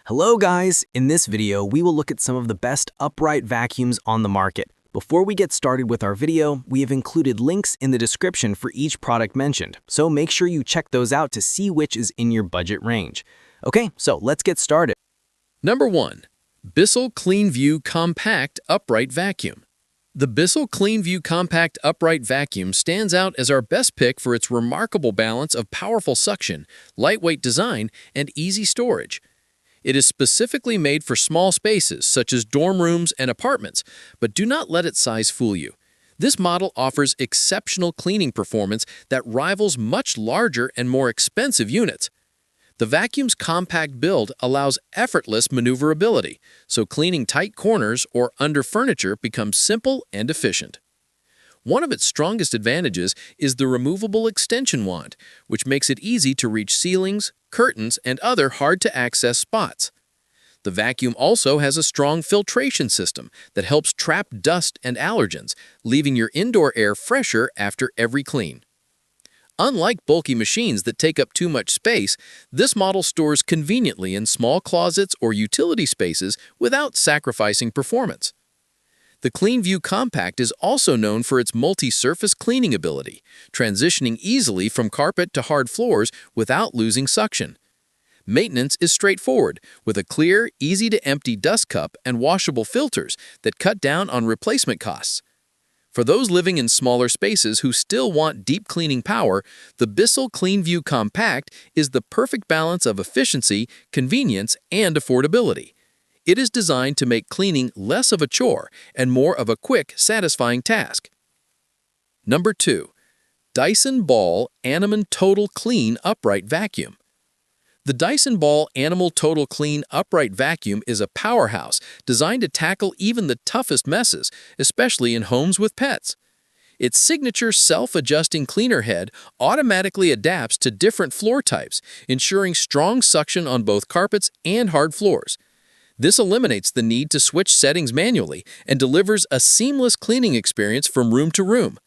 Hello guys! In this video, we will look at some of the best upright vacuums on the market. Before we get started with our video, we have included links in the description for each product mentioned, so make sure you check those out to see which is in your budget range. Okay, so let's get started. Number 1. Bissell CleanView Compact Upright Vacuum. The Bissell CleanView Compact Upright Vacuum stands out as our best pick for its remarkable balance of powerful suction, lightweight design, and easy storage. It is specifically made for small spaces such as dorm rooms and apartments, but do not let its size fool you. This model offers exceptional cleaning performance that rivals much larger and more expensive units. The vacuum's compact build allows effortless maneuverability, so cleaning tight corners or under furniture becomes simple and efficient. One of its strongest advantages is the removable extension wand, which makes it easy to reach ceilings, curtains, and other hard-to-access spots. The vacuum also has a strong filtration system that helps trap dust and allergens, leaving your indoor air fresher after every clean. Unlike bulky machines that take up too much space, this model stores conveniently in small closets or utility spaces without sacrificing performance. The CleanView Compact is also known for its multi-surface cleaning ability, transitioning easily from carpet to hard floors without losing suction. Maintenance is straightforward, with a clear, easy-to-empty dust cup and washable filters that cut down on replacement costs. For those living in smaller spaces who still want deep cleaning power, the Bissell CleanView Compact is the perfect balance of efficiency, convenience, and affordability. It is designed to make cleaning less of a chore and more of a quick, satisfying task. Number 2. Dyson Ball Animal Total Clean Upright Vacuum. The Dyson Ball Animal Total Clean Upright Vacuum is a powerhouse designed to tackle even the toughest messes, especially in homes with pets. Its signature self-adjusting cleaner head automatically adapts to different floor types, ensuring strong suction on both carpets and hard floors. This eliminates the need to switch settings manually and delivers a seamless cleaning experience from room to room.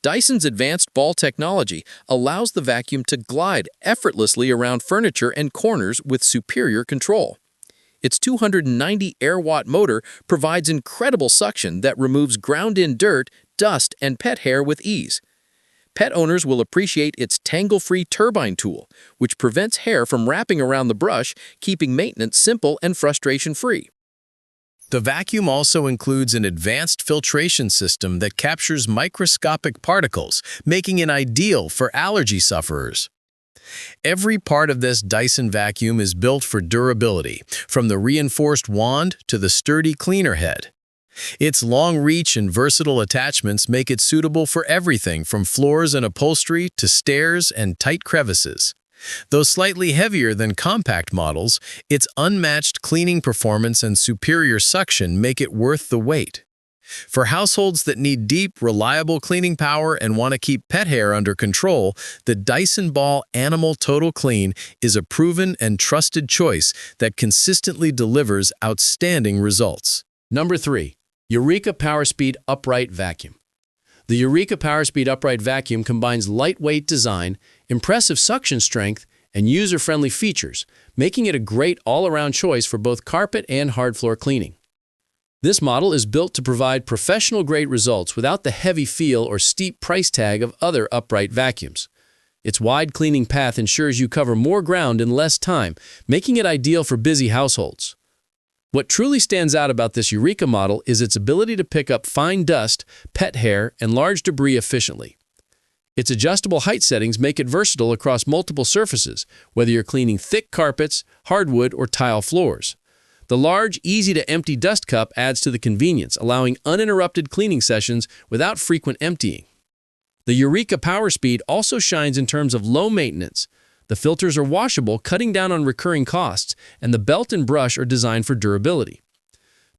Dyson's advanced ball technology allows the vacuum to glide effortlessly around furniture and corners with superior control. Its 290 air-watt motor provides incredible suction that removes ground-in dirt, dust, and pet hair with ease. Pet owners will appreciate its tangle-free turbine tool, which prevents hair from wrapping around the brush, keeping maintenance simple and frustration-free. The vacuum also includes an advanced filtration system that captures microscopic particles, making it ideal for allergy sufferers. Every part of this Dyson vacuum is built for durability, from the reinforced wand to the sturdy cleaner head. Its long reach and versatile attachments make it suitable for everything from floors and upholstery to stairs and tight crevices. Though slightly heavier than compact models, its unmatched cleaning performance and superior suction make it worth the wait. For households that need deep, reliable cleaning power and want to keep pet hair under control, the Dyson Ball Animal Total Clean is a proven and trusted choice that consistently delivers outstanding results. Number 3. Eureka PowerSpeed Upright Vacuum. The Eureka PowerSpeed Upright Vacuum combines lightweight design, impressive suction strength, and user-friendly features, making it a great all-around choice for both carpet and hard floor cleaning. This model is built to provide professional-grade results without the heavy feel or steep price tag of other upright vacuums. Its wide cleaning path ensures you cover more ground in less time, making it ideal for busy households. What truly stands out about this Eureka model is its ability to pick up fine dust, pet hair, and large debris efficiently. Its adjustable height settings make it versatile across multiple surfaces, whether you're cleaning thick carpets, hardwood, or tile floors. The large, easy-to-empty dust cup adds to the convenience, allowing uninterrupted cleaning sessions without frequent emptying. The Eureka PowerSpeed also shines in terms of low maintenance. The filters are washable, cutting down on recurring costs, and the belt and brush are designed for durability.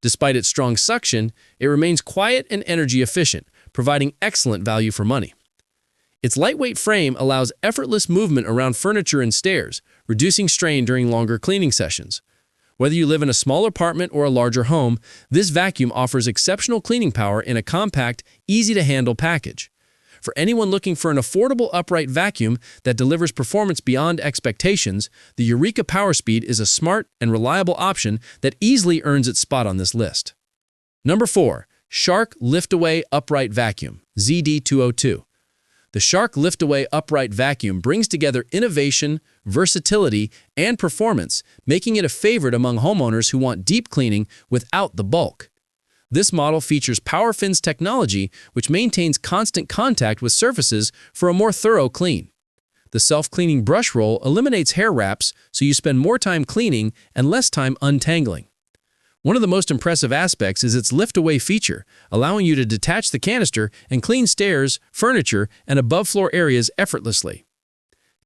Despite its strong suction, it remains quiet and energy efficient, providing excellent value for money. Its lightweight frame allows effortless movement around furniture and stairs, reducing strain during longer cleaning sessions. Whether you live in a small apartment or a larger home, this vacuum offers exceptional cleaning power in a compact, easy-to-handle package. For anyone looking for an affordable upright vacuum that delivers performance beyond expectations, the Eureka PowerSpeed is a smart and reliable option that easily earns its spot on this list. Number 4. Shark Liftaway Upright Vacuum, ZD202. The Shark Liftaway Upright Vacuum brings together innovation, versatility, and performance, making it a favorite among homeowners who want deep cleaning without the bulk. This model features PowerFin's technology, which maintains constant contact with surfaces for a more thorough clean. The self-cleaning brush roll eliminates hair wraps, so you spend more time cleaning and less time untangling. One of the most impressive aspects is its lift-away feature, allowing you to detach the canister and clean stairs, furniture, and above-floor areas effortlessly.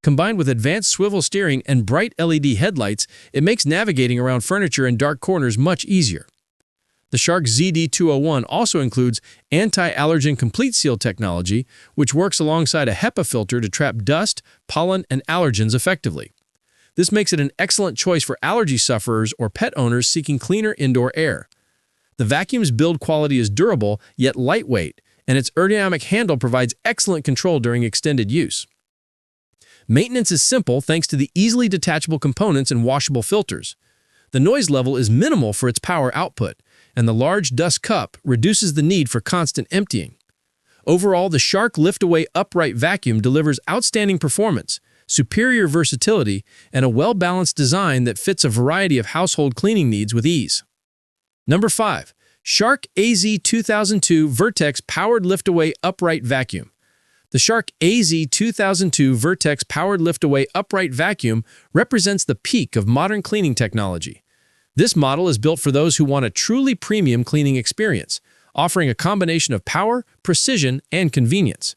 Combined with advanced swivel steering and bright LED headlights, it makes navigating around furniture and dark corners much easier. The Shark ZD201 also includes anti-allergen complete seal technology, which works alongside a HEPA filter to trap dust, pollen, and allergens effectively. This makes it an excellent choice for allergy sufferers or pet owners seeking cleaner indoor air. The vacuum's build quality is durable yet lightweight, and its ergonomic handle provides excellent control during extended use. Maintenance is simple thanks to the easily detachable components and washable filters. The noise level is minimal for its power output, and the large dust cup reduces the need for constant emptying. Overall, the Shark Liftaway Upright Vacuum delivers outstanding performance, superior versatility, and a well-balanced design that fits a variety of household cleaning needs with ease. Number 5. Shark AZ2002 Vertex Powered Liftaway Upright Vacuum. The Shark AZ2002 Vertex Powered Liftaway Upright Vacuum represents the peak of modern cleaning technology. This model is built for those who want a truly premium cleaning experience, offering a combination of power, precision, and convenience.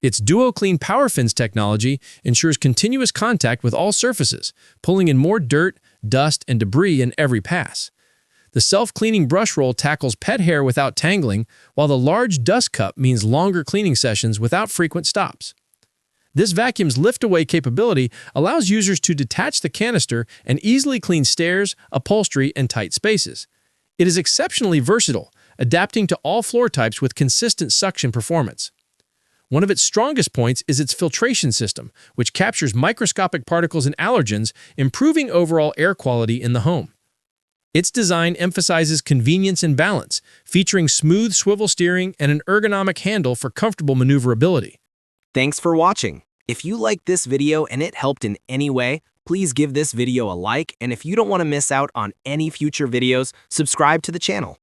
Its DuoClean PowerFins technology ensures continuous contact with all surfaces, pulling in more dirt, dust, and debris in every pass. The self-cleaning brush roll tackles pet hair without tangling, while the large dust cup means longer cleaning sessions without frequent stops. This vacuum's lift-away capability allows users to detach the canister and easily clean stairs, upholstery, and tight spaces. It is exceptionally versatile, adapting to all floor types with consistent suction performance. One of its strongest points is its filtration system, which captures microscopic particles and allergens, improving overall air quality in the home. Its design emphasizes convenience and balance, featuring smooth swivel steering and an ergonomic handle for comfortable maneuverability. Thanks for watching. If you liked this video and it helped in any way, please give this video a like, and if you don't want to miss out on any future videos, subscribe to the channel.